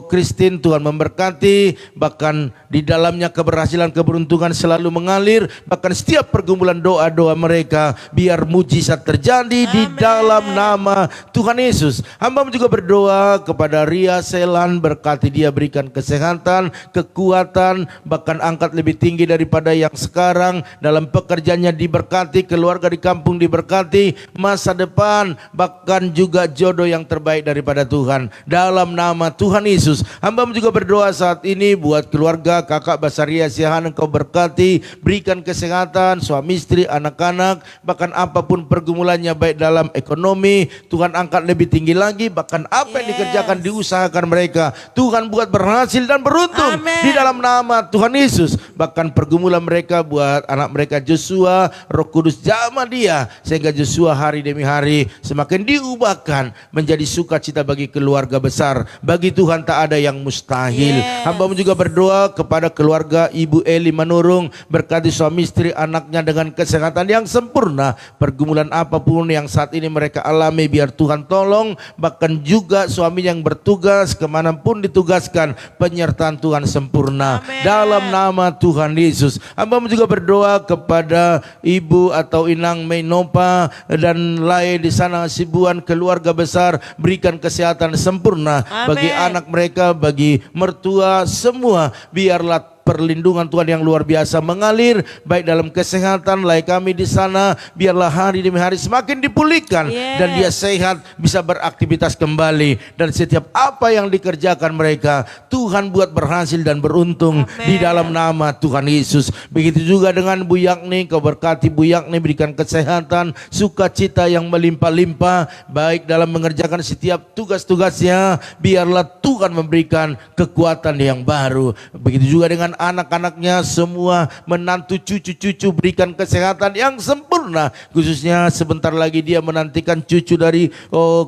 Christine, Tuhan memberkati, bahkan di dalamnya keberhasilan, keberuntungan selalu mengalir. Bahkan setiap pergumulan doa-doa mereka, biar mujizat terjadi di dalam nama Tuhan Yesus. Hamba-Mu juga berdoa kepada Ria Selan, berkati dia, berikan kesehatan, kekuatan, bahkan angkat lebih tinggi daripada yang sekarang. Dalam pekerjaannya diberkati, keluarga di kampung diberkati, masa depan, bahkan juga jodoh yang terbaik daripada Tuhan. Dalam nama Tuhan Yesus. Hamba juga berdoa saat ini buat keluarga Kakak Basaria Siahaan, Engkau berkati, berikan kesehatan, suami istri, anak-anak, bahkan apapun pergumulannya baik dalam ekonomi, Tuhan angkat lebih tinggi lagi, bahkan apa yang dikerjakan, diusahakan mereka, Tuhan buat berhasil dan beruntung. Amen. Di dalam nama Tuhan Yesus. Bahkan pergumulan mereka buat anak mereka Joshua, Roh Kudus jamah dia, sehingga Joshua hari demi hari semakin diubahkan menjadi sukacita bagi keluarga besar. Bagi Tuhan tak ada yang mustahil. Hamba juga berdoa kepada keluarga Ibu Eli Manurung, berkati suami istri anaknya dengan kesehatan yang sempurna. Pergumulan apapun yang saat ini mereka alami, biar Tuhan tolong. Bahkan juga suami yang bertugas kemanapun ditugaskan, penyertaan Tuhan sempurna. Amen. Dalam nama Tuhan Yesus. Hamba juga berdoa kepada Ibu atau Inang Meinopa dan lain di sana, Sibuan, keluarga besar, berikan kesehatan sempurna. Amen. Bagi anak mereka, bagi mertua, semua biarlah perlindungan Tuhan yang luar biasa mengalir baik dalam kesehatan. Lai kami di sana, biarlah hari demi hari semakin dipulihkan dan dia sehat, bisa beraktivitas kembali, dan setiap apa yang dikerjakan mereka Tuhan buat berhasil dan beruntung. Amen. Di dalam nama Tuhan Yesus. Begitu juga dengan Bu Yakni, Kau berkati Bu Yakni, berikan kesehatan, sukacita yang melimpah-limpah baik dalam mengerjakan setiap tugas-tugasnya, biarlah Tuhan memberikan kekuatan yang baru. Begitu juga dengan anak-anaknya semua, menantu cucu-cucu, berikan kesehatan yang sempurna. Khususnya sebentar lagi dia menantikan cucu dari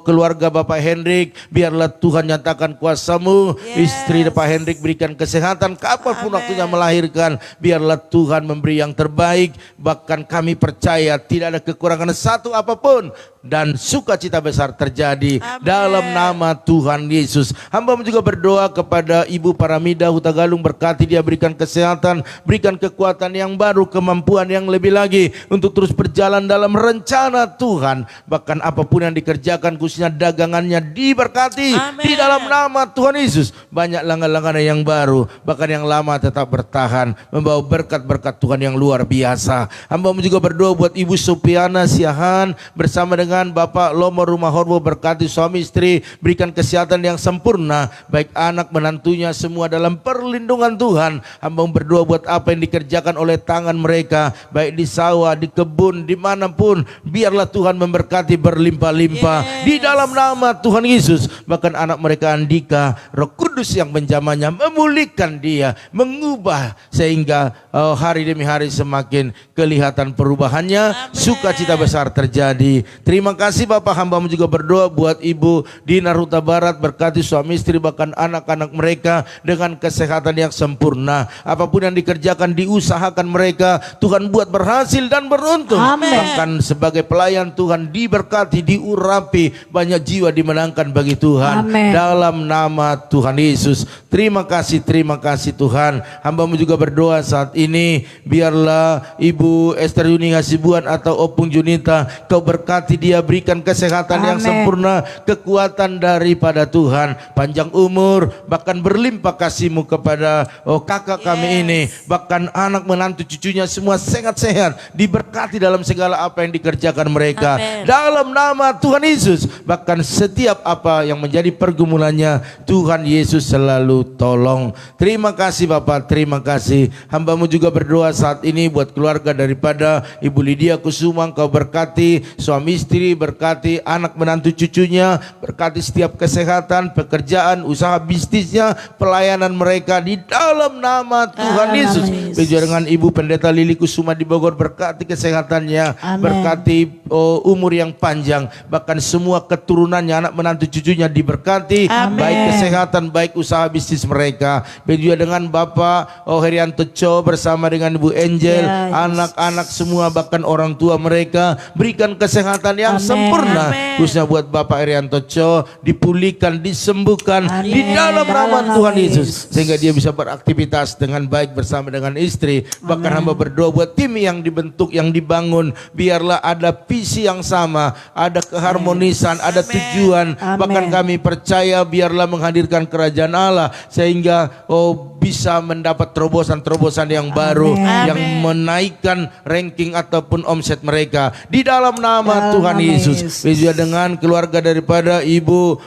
keluarga Bapak Hendrik, biarlah Tuhan nyatakan kuasa-Mu. Istri Bapak Hendrik berikan kesehatan kapanpun waktunya melahirkan, biarlah Tuhan memberi yang terbaik. Bahkan kami percaya tidak ada kekurangan satu apapun, dan sukacita besar terjadi. Amen. Dalam nama Tuhan Yesus. Hamba juga berdoa kepada Ibu Paramida Hutagalung, berkati dia, berikan kesehatan, berikan kekuatan yang baru, kemampuan yang lebih lagi untuk terus berjalan dalam rencana Tuhan. Bahkan apapun yang dikerjakan, khususnya dagangannya, diberkati. Amen. Di dalam nama Tuhan Yesus. Banyak langkah-langkah yang baru, bahkan yang lama tetap bertahan, membawa berkat-berkat Tuhan yang luar biasa. Hamba juga berdoa buat Ibu Supiana Siahaan bersama dengan Bapak Lomo Rumah Horbo, berkati suami istri, berikan kesehatan yang sempurna, baik anak menantunya semua dalam perlindungan Tuhan. Hamba berdoa buat apa yang dikerjakan oleh tangan mereka, baik di sawah, di kebun, dimanapun, biarlah Tuhan memberkati berlimpah-limpah. Di dalam nama Tuhan Yesus. Bahkan anak mereka Andika, Roh Kudus yang menjamahnya, memulihkan dia, mengubah, sehingga hari demi hari semakin kelihatan perubahannya. Amen. Sukacita besar terjadi. Terima kasih Bapak. Hamba juga berdoa buat Ibu di Naruta Barat, berkati suami istri bahkan anak-anak mereka dengan kesehatan yang sempurna. Apapun yang dikerjakan, diusahakan mereka, Tuhan buat berhasil dan beruntung. Amen. Bahkan sebagai pelayan Tuhan diberkati, diurapi, banyak jiwa dimenangkan bagi Tuhan. Amen. Dalam nama Tuhan Yesus. Terima kasih Tuhan. Hamba juga berdoa saat ini, biarlah Ibu Esther Yuni Hasibuan atau Opung Junita, Kau berkati dia, berikan kesehatan yang Amen. sempurna, kekuatan daripada Tuhan, panjang umur, bahkan berlimpah kasih-Mu kepada kakak kami ini, bahkan anak menantu cucunya semua sehat-sehat, diberkati dalam segala apa yang dikerjakan mereka. Amen. Dalam nama Tuhan Yesus. Bahkan setiap apa yang menjadi pergumulannya, Tuhan Yesus selalu tolong. Terima kasih Bapak, terima kasih. Hamba-Mu juga berdoa saat ini buat keluarga daripada Ibu Lydia Kusuma, Kau berkati suami istri, berkati anak menantu cucunya, berkati setiap kesehatan, pekerjaan, usaha bisnisnya, pelayanan mereka di dalam nama Tuhan Dalam Yesus. nama Yesus. Begitu dengan Ibu Pendeta Lili Kusuma di Bogor, berkati kesehatannya, Amen. berkati umur yang panjang, bahkan semua keturunannya, anak menantu cucunya diberkati, Amen. baik kesehatan, baik usaha bisnis mereka. Begitu dengan Bapak Herianto Cho bersama dengan Ibu Angel, Yes. anak-anak semua, bahkan orang tua mereka, berikan kesehatan yang Amen. sempurna. Amen. Khususnya buat Bapak Herianto Cho, dipulihkan, disembuhkan Amen. di dalam nama Dalam Tuhan nama Yesus, Yesus. sehingga dia bisa beraktivitas dengan baik bersama dengan istri. Bahkan Amen. hamba berdoa buat tim yang dibentuk, yang dibangun, biarlah ada visi yang sama, ada keharmonisan, ada Amen. tujuan. Amen. Bahkan kami percaya biarlah menghadirkan kerajaan Allah sehingga bisa mendapat terobosan-terobosan yang baru yang menaikkan ranking ataupun omset mereka di dalam nama Tuhan Yesus. Juga dengan keluarga daripada Ibu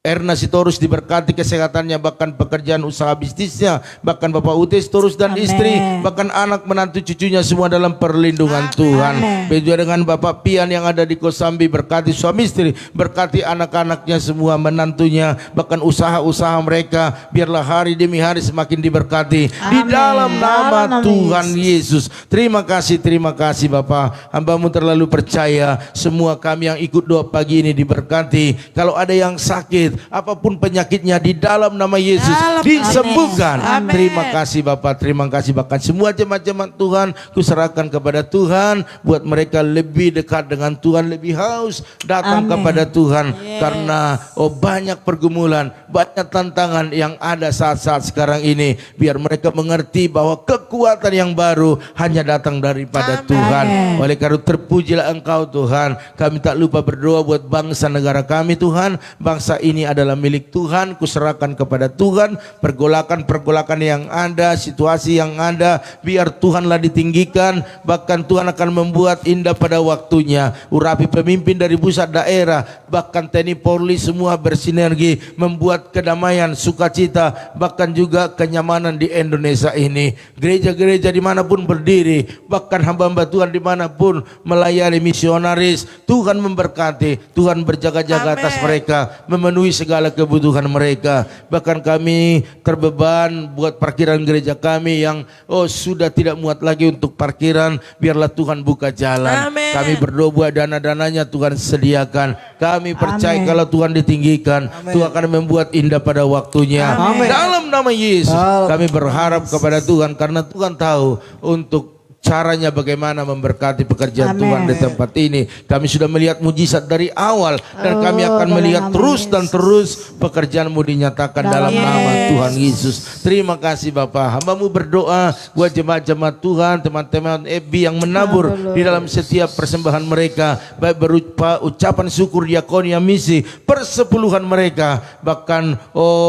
Erna Sitorus diberkati kesehatannya, bahkan pekerjaan usaha bisnisnya, bahkan Bapak Utes Torus dan istri, bahkan anak menantu cucunya semua dalam perlindungan Tuhan. Begitu dengan Bapak Pian yang ada di Kosambi, berkati suami istri, berkati anak-anaknya semua, menantunya, bahkan usaha-usaha mereka, biarlah hari demi hari semakin diberkati di dalam nama Tuhan Yesus. Terima kasih Bapak. Hamba-Mu terlalu percaya semua kami yang ikut doa pagi ini diberkati. Kalau ada yang sakit, apapun penyakitnya di dalam nama Yesus disembuhkan. Terima kasih Bapak, terima kasih. Bahkan semua jemaat-jemaat Tuhan kuserahkan kepada Tuhan, buat mereka lebih dekat dengan Tuhan, lebih haus datang kepada Tuhan. Karena banyak pergumulan, banyak tantangan yang ada saat-saat sekarang ini. Biar mereka mengerti bahwa kekuatan yang baru hanya datang daripada Tuhan. Oleh karena terpujilah Engkau Tuhan. Kami tak lupa berdoa buat bangsa negara kami Tuhan. Bangsa ini adalah milik Tuhan, kuserahkan kepada Tuhan. Pergolakan yang ada, situasi yang ada, biar Tuhanlah ditinggikan. Bahkan Tuhan akan membuat indah pada waktunya. Urapi pemimpin dari pusat daerah, bahkan TNI Polri semua bersinergi membuat kedamaian, sukacita, bahkan juga kenyamanan di Indonesia ini. Gereja-gereja dimanapun berdiri, bahkan hamba-hamba Tuhan dimanapun melayani misionaris, Tuhan memberkati, Tuhan berjaga-jaga atas mereka, memenuhi segala kebutuhan mereka. Bahkan kami terbeban buat parkiran gereja kami yang sudah tidak muat lagi untuk parkiran, biarlah Tuhan buka jalan. Kami berdoa buat dana-dananya Tuhan sediakan. Kami percaya kalau Tuhan ditinggikan, Tuhan akan membuat indah pada waktunya. Dalam nama Yesus kami berharap kepada Tuhan, karena Tuhan tahu untuk caranya bagaimana memberkati pekerjaan Tuhan di tempat ini. Kami sudah melihat mujizat dari awal, dan kami akan melihat terus dan terus pekerjaan-Mu dinyatakan dalam nama Tuhan Yesus. Terima kasih Bapak. Hamba-Mu berdoa buat jemaat-jemaat Tuhan, teman-teman FB yang menabur di dalam setiap persembahan mereka, baik berupa ucapan syukur, diakonia, misi, persepuluhan mereka, bahkan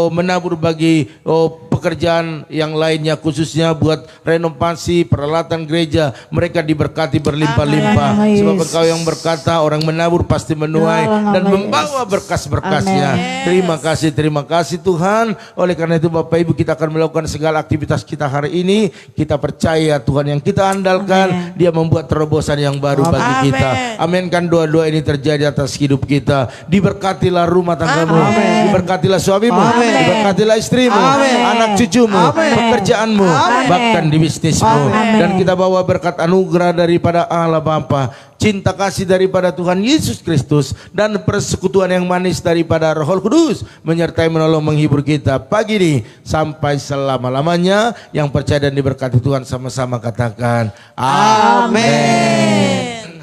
menabur bagi pekerjaan yang lainnya, khususnya buat renovasi peralatan gereja. Mereka diberkati berlimpah-limpah. Sebab Engkau yang berkata, orang menabur pasti menuai dan membawa berkas-berkasnya. Terima kasih Tuhan. Oleh karena itu Bapak Ibu, kita akan melakukan segala aktivitas kita hari ini. Kita percaya Tuhan yang kita andalkan, Dia membuat terobosan yang baru bagi kita. Aminkan doa-doa ini terjadi atas hidup kita. Diberkatilah rumah tanggamu, diberkatilah suamimu, diberkatilah istrimu, anak cucumu, pekerjaanmu, bahkan di bisnismu. Dan kita bawa berkat anugerah daripada Allah Bapa, cinta kasih daripada Tuhan Yesus Kristus, dan persekutuan yang manis daripada Roh Kudus menyertai, menolong, menghibur kita pagi ini sampai selama-lamanya. Yang percaya dan diberkati Tuhan sama-sama katakan amin.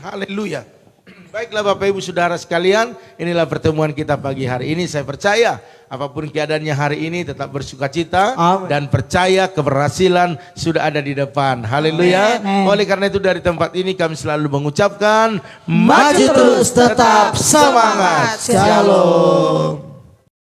Haleluya. Baiklah Bapak Ibu Saudara sekalian, inilah pertemuan kita pagi hari ini. Saya percaya apapun keadaannya hari ini tetap bersukacita dan percaya keberhasilan sudah ada di depan. Haleluya. Oleh karena itu dari tempat ini kami selalu mengucapkan maju terus, tetap semangat. Shalom.